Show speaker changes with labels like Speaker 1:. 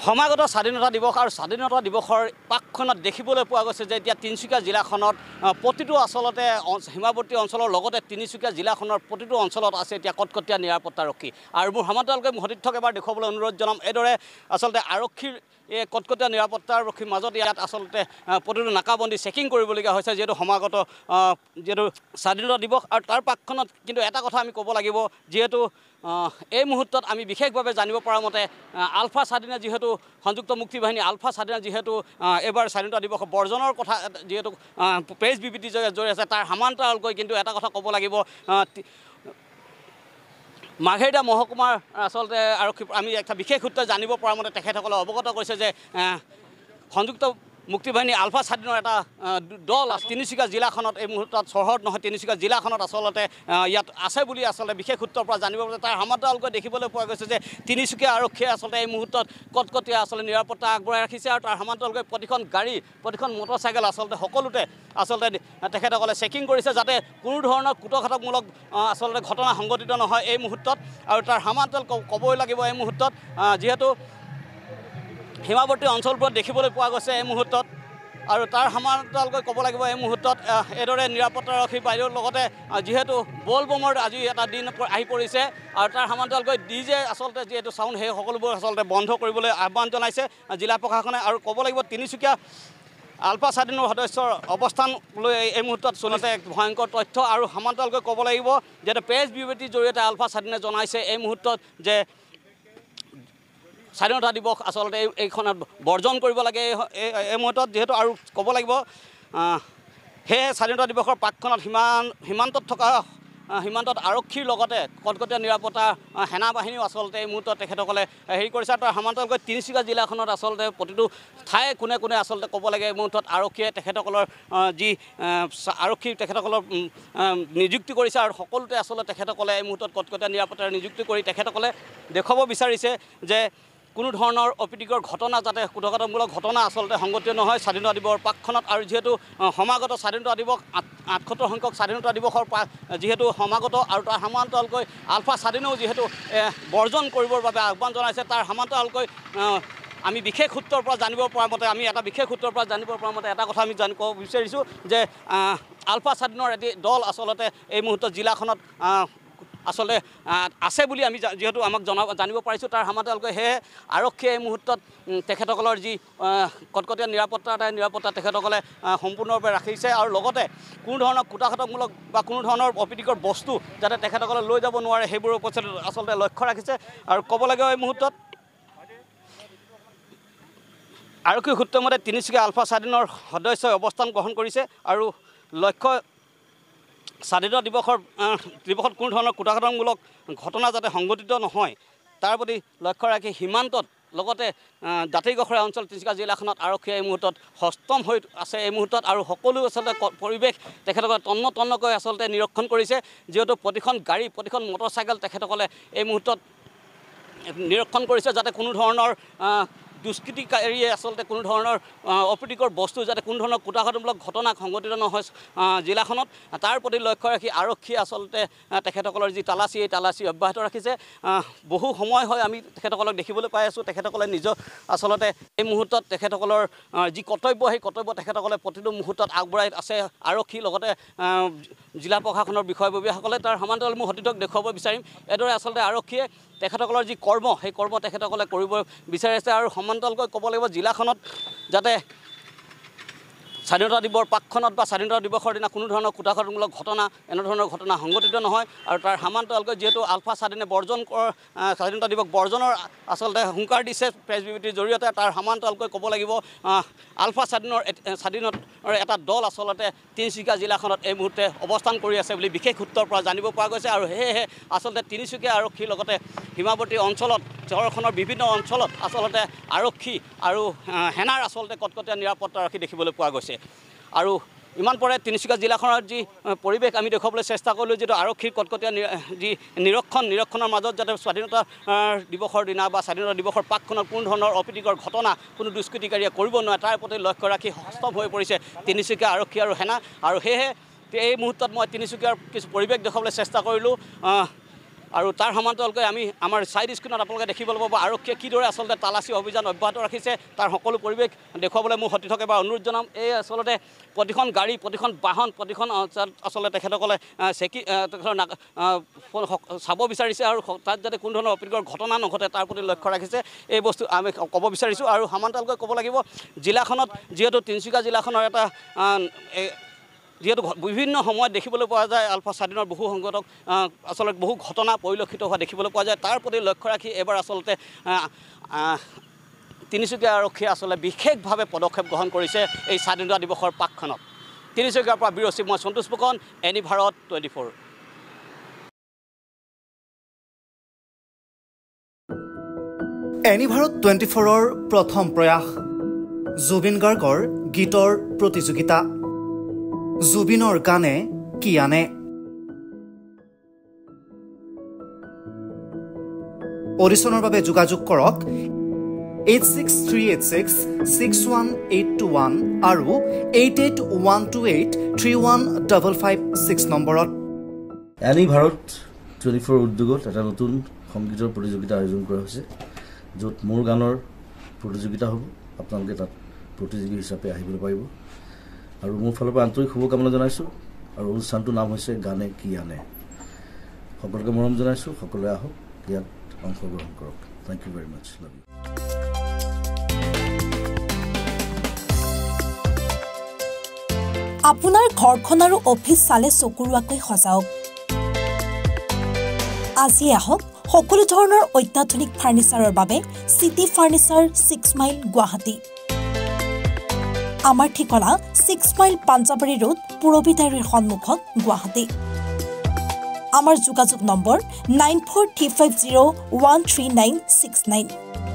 Speaker 1: সমাগত স্বাধীনতা দিৱস আৰু স্বাধীনতা দিৱসৰ পাকখনত দেখিবলৈ পোৱা গৈছে যে এতিয়া তিনিচুকীয়া জিলাখনত প্ৰতিটো আচলতে সীমাৱৰ্তী অঞ্চলৰ লগতে তিনিচুকীয়া জিলাখনৰ প্ৰতিটো অঞ্চলত আছে এতিয়া কটকটীয়া নিৰাপত্তাৰক্ষী আৰু মোৰ সমান্তৰালকৈ সতীৰ্থক এবাৰ দেখুৱাবলৈ অনুৰোধ জনাম এইদৰে আচলতে আৰক্ষীৰ এই কটকটীয়া নিৰাপত্তাৰক্ষীৰ মাজত ইয়াত আচলতে প্ৰতিটো নাকাবন্দী চেকিং কৰিবলগীয়া হৈছে যিহেতু সমাগত যিহেতু স্বাধীনতা দিৱস আৰু তাৰ পাকখনত কিন্তু এটা কথা আমি ক'ব লাগিব যিহেতু এই মুহূৰ্তত আমি বিশেষভাৱে জানিব পৰা মতে আলফা স্বাধীনে যিহেতু সংযুক্ত মুক্তি বাহিনী আলফা স্বাধীনে যিহেতু এইবাৰ স্বাধীনতা দিৱস বৰ্জনৰ কথা যিহেতু প্ৰেছ বিবৃতি জৰি আছে তাৰ সমান্তৰালকৈ কিন্তু এটা কথা ক'ব লাগিব মাৰ্ঘেৰিটা মহকুমাৰ আচলতে আৰক্ষী আমি এটা বিশেষ সূত্ৰে জানিব পৰা মতে তেখেতসকলে অৱগত কৰিছে যে সংযুক্ত মুক্তি বাহিনী আলফা স্বাধীনৰ এটা দল তিনিচুকীয়া জিলাখনত এই মুহূৰ্তত চহৰত নহয় তিনিচুকীয়া জিলাখনত আচলতে ইয়াত আছে বুলি আচলতে বিশেষ সূত্ৰৰ পৰা জানিব পাৰিছে তাৰ সমান্তৰালকৈ দেখিবলৈ পোৱা গৈছে যে তিনিচুকীয়া আৰক্ষীয়ে আচলতে এই মুহূৰ্তত কটকটীয়া আচলতে নিৰাপত্তা আগবঢ়াই ৰাখিছে আৰু তাৰ সমান্তৰালকৈ প্ৰতিখন গাড়ী প্ৰতিখন মটৰচাইকেল আচলতে সকলোতে আচলতে তেখেতসকলে চেকিং কৰিছে যাতে কোনো ধৰণৰ কুটঘাতকমূলক আচলতে ঘটনা সংঘটিত নহয় এই মুহূৰ্তত আৰু তাৰ সমান্তৰাল ক'বই লাগিব এই মুহূৰ্তত যিহেতু সীমাৱৰ্তী অঞ্চলবোৰত দেখিবলৈ পোৱা গৈছে এই মুহূৰ্তত আৰু তাৰ সমান্তৰালকৈ ক'ব লাগিব এই মুহূৰ্তত এইদৰে নিৰাপত্তাৰক্ষী বাইদেউৰ লগতে যিহেতু বলবমৰ আজি এটা দিন আহি পৰিছে আৰু তাৰ সমান্তৰালকৈ ডিজে আচলতে যিহেতু চাউণ্ড সেই সকলোবোৰ আচলতে বন্ধ কৰিবলৈ আহ্বান জনাইছে জিলা প্ৰশাসনে আৰু ক'ব লাগিব তিনিচুকীয়া আলফা স্বাধীনৰ সদস্যৰ অৱস্থান লৈ এই মুহূৰ্তত চলিছে এক ভয়ংকৰ তথ্য আৰু সমান্তৰালকৈ ক'ব লাগিব যিহেতু প্ৰেছ বিবৃতিৰ জৰিয়তে আলফা স্বাধীনে জনাইছে এই মুহূৰ্তত যে স্বাধীনতা দিৱস আচলতে এইখনত বৰ্জন কৰিব লাগে এই মুহূৰ্তত যিহেতু আৰু ক'ব লাগিব সেয়ে স্বাধীনতা দিৱসৰ পাকখনত সীমান্তত থকা সীমান্তত আৰক্ষীৰ লগতে কটকটীয়া নিৰাপত্তা সেনা বাহিনীও আচলতে এই মুহূৰ্তত তেখেতসকলে হেৰি কৰিছে তাৰ সমান্তৰালকৈ তিনিচুকীয়া জিলাখনত আচলতে প্ৰতিটো ঠাই কোনে কোনে আচলতে ক'ব লাগে এই মুহূৰ্তত আৰক্ষীয়ে তেখেতসকলৰ যি আৰক্ষী তেখেতসকলৰ নিযুক্তি কৰিছে আৰু সকলোতে আচলতে তেখেতসকলে এই মুহূৰ্তত কটকটীয়া নিৰাপত্তাৰ নিযুক্তি কৰি তেখেতসকলে দেখুৱাব বিচাৰিছে যে কোনো ধৰণৰ অপ্ৰীতিকৰ ঘটনা যাতে কুটঘাতকমূলক ঘটনা আচলতে সংঘটিত নহয় স্বাধীনতা দিৱসৰ পাকখনত আৰু যিহেতু সমাগত স্বাধীনতা দিৱস ৭৮ সংখ্যক স্বাধীনতা দিৱসৰ যিহেতু সমাগত আৰু তাৰ সমান্তৰালকৈ আলফা স্বাধীনেও যিহেতু বৰ্জন কৰিবৰ বাবে আহ্বান জনাইছে তাৰ সমান্তৰালকৈ আমি বিশেষ সূত্ৰৰ পৰা জানিব পৰা মতে এটা কথা আমি জানিব বিচাৰিছোঁ যে আলফা স্বাধীনৰ এটি দল আচলতে এই মুহূৰ্তত জিলাখনত আচলতে আছে বুলি আমি যিহেতু আমাক জানিব পাৰিছোঁ তাৰ সমান্তৰালকৈ সেয়ে আৰক্ষীয়ে এই মুহূৰ্তত তেখেতসকলৰ যি কটকটীয়া নিৰাপত্তা তেখেতসকলে সম্পূৰ্ণৰূপে ৰাখিছে আৰু লগতে কোনো ধৰণৰ কুটঘাতকমূলক বা কোনো ধৰণৰ অপ্ৰীতিকৰ বস্তু যাতে তেখেতসকলে লৈ যাব নোৱাৰে সেইবোৰৰ ওপৰত আচলতে লক্ষ্য ৰাখিছে আৰু ক'ব লাগে এই মুহূৰ্তত আৰক্ষী সূত্ৰৰ মতে তিনিচুকীয়া আলফা স্বাধীনৰ সদস্যই অৱস্থান গ্ৰহণ কৰিছে আৰু লক্ষ্য স্বাধীনতা দিৱসত কোনো ধৰণৰ কুটঘাতকমূলক ঘটনা যাতে সংঘটিত নহয় তাৰ প্ৰতি লক্ষ্য ৰাখি সীমান্তত লগতে জাতিগোষ্ঠীয় অঞ্চল তিনিচুকীয়া জিলাখনত আৰক্ষীয়ে এই মুহূৰ্তত সষ্টম হৈ আছে এই মুহূৰ্তত আৰু সকলো আচলতে পৰিৱেশ তেখেতসকলে তন্নতন্নকৈ আচলতে নিৰীক্ষণ কৰিছে যিহেতু প্ৰতিখন গাড়ী প্ৰতিখন মটৰচাইকেল তেখেতসকলে এই মুহূৰ্তত নিৰীক্ষণ কৰিছে যাতে কোনো ধৰণৰ দুষ্কৃতিকাৰীয়ে আচলতে কোনো ধৰণৰ অপ্ৰীতিকৰ বস্তু যাতে কোনো ধৰণৰ কুটঘাতমূলক ঘটনা সংঘটিত নহয় জিলাখনত তাৰ প্ৰতি লক্ষ্য ৰাখি আৰক্ষীয়ে আচলতে তেখেতসকলৰ যি তালাচী এই তালাচী অব্যাহত ৰাখিছে বহু সময় হয় আমি তেখেতসকলক দেখিবলৈ পাই আছোঁ তেখেতসকলে নিজৰ আচলতে এই মুহূৰ্তত তেখেতসকলৰ যি কৰ্তব্য সেই কৰ্তব্য তেখেতসকলে প্ৰতিটো মুহূৰ্তত আগবঢ়াই আছে আৰক্ষী লগতে জিলা প্ৰশাসনৰ বিষয়ববীয়াসকলে তাৰ সমান্তৰাল মই সতীৰ্থক দেখুৱাব বিচাৰিম এইদৰে আচলতে আৰক্ষীয়ে তেখেতসকলৰ যি কৰ্ম সেই কৰ্ম তেখেতসকলে কৰিব বিচাৰিছে আৰু সমান্তৰালকৈ ক'ব লাগিব জিলাখনত যাতে স্বাধীনতা দিৱসৰ পাকখনত বা স্বাধীনতা দিৱসৰ দিনা কোনো ধৰণৰ কুটঘাতমূলক ঘটনা এনেধৰণৰ ঘটনা সংঘটিত নহয় আৰু তাৰ সমান্তৰালকৈ যিহেতু আলফা স্বাধীনে স্বাধীনতা দিৱস বৰ্জনৰ আচলতে হুংকাৰ দিছে প্ৰেছ বিবৃতিৰ জৰিয়তে তাৰ সমান্তৰালকৈ ক'ব লাগিব আলফা স্বাধীনৰ এটা দল আচলতে তিনিচুকীয়া জিলাখনত এই মুহূৰ্তে অৱস্থান কৰি আছে বুলি বিশেষ সূত্ৰৰ পৰা জানিব পৰা গৈছে আৰু সেয়েহে আচলতে তিনিচুকীয়া আৰক্ষীৰ লগতে সীমাৱৰ্তী অঞ্চলত চহৰখনৰ বিভিন্ন অঞ্চলত আচলতে আৰক্ষী আৰু সেনাৰ আচলতে কটকটীয়া নিৰাপত্তা ৰাখি দেখিবলৈ পোৱা গৈছে আৰু ইমান পৰে তিনিচুকীয়া জিলাখনৰ যি পৰিৱেশ আমি দেখুৱাবলৈ চেষ্টা কৰিলোঁ যিটো আৰক্ষীৰ কটকটীয়া যি নিৰীক্ষণৰ মাজত যাতে স্বাধীনতা দিৱসৰ দিনা বা স্বাধীনতা দিৱসৰ পাকখনত কোনো ধৰণৰ অপ্ৰীতিকৰ ঘটনা কোনো দুষ্কৃতিকাৰীয়ে কৰিব নোৱাৰে তাৰ প্ৰতি লক্ষ্য ৰাখি সষ্টম হৈ পৰিছে তিনিচুকীয়া আৰক্ষী আৰু সেনা আৰু সেয়েহে এই মুহূৰ্তত মই তিনিচুকীয়াৰ কিছু পৰিৱেশ দেখুৱাবলৈ চেষ্টা কৰিলোঁ আৰু তাৰ সমান্তৰালকৈ আমি আমাৰ ছাইড স্ক্ৰীণত আপোনালোকে দেখিবলৈ পাব আৰক্ষীয়ে কিদৰে আচলতে তালাচী অভিযান অব্যাহত ৰাখিছে তাৰ সকলো পৰিৱেশ দেখুৱাবলৈ মোৰ সতীৰ্থক এবাৰ অনুৰোধ জনাম এই আচলতে প্ৰতিখন গাড়ী প্ৰতিখন বাহন প্ৰতিখন আচলতে তেখেতসকলে চেকি চাব বিচাৰিছে আৰু তাত যাতে কোনো ধৰণৰ অপ্ৰীতিকৰ ঘটনা নঘটে তাৰ প্ৰতি লক্ষ্য ৰাখিছে এই বস্তু আমি ক'ব বিচাৰিছোঁ আৰু সমান্তৰালকৈ ক'ব লাগিব জিলাখনত যিহেতু তিনিচুকীয়া জিলাখনৰ এটা যিহেতু বিভিন্ন সময়ত দেখিবলৈ পোৱা যায় আলফা স্বাধীনৰ বহু সংগঠক আচলতে বহু ঘটনা পৰিলক্ষিত হোৱা দেখিবলৈ পোৱা যায় তাৰ প্ৰতি লক্ষ্য ৰাখি এবাৰ আচলতে তিনিচুকীয়া আৰক্ষীয়ে আচলতে বিশেষভাৱে পদক্ষেপ গ্ৰহণ কৰিছে এই স্বাধীনতা দিৱসৰ পাকখনত তিনিচুকীয়াৰ পৰা বিৰচিত মই সন্তোষ ফুকন এনি ভাৰত 24
Speaker 2: এনি ভাৰত 24ৰ প্ৰথম প্ৰয়াস জুবিন গাৰ্গৰ গীতৰ প্ৰতিযোগিতা জুবিনৰ গানে কি আনে অডিশ্যনৰ বাবে যোগাযোগ কৰক 8638661821 আৰু 8812831556 নম্বৰত
Speaker 3: এনি ভাৰত 24 উদ্যোগত এটা নতুন সংগীতৰ প্ৰতিযোগিতা আয়োজন কৰা হৈছে য'ত মোৰ গানৰ প্ৰতিযোগিতা হ'ব আপোনালোকে তাত প্ৰতিযোগী হিচাপে আহিবলৈ পাৰিব আৰু মোৰ ফালৰ পৰা আন্তৰিক শুভকামনা জনাইছোঁ আৰু অনুষ্ঠানটোৰ নাম হৈছে গানে কি আনে সকলোকে মৰম জনাইছোঁ সকলোৱে আহক ইয়াত অংশগ্ৰহণ কৰক thank you very much love you
Speaker 4: আপোনাৰ ঘৰখন আৰু অফিচ চালে চকুৰুৱাকৈ সজাওক আজি আহক সকলো ধৰণৰ অত্যাধুনিক ফাৰ্নিচাৰৰ বাবে সিটি ফাৰ্নিচাৰ 6 মাইল গুৱাহাটী আমাৰ ঠিকনা 6 মাইল পাঞ্জাবাৰী ৰোড পুৰবিতাৰীৰ সন্মুখত গুৱাহাটী আমাৰ যোগাযোগ নম্বৰ 9435013969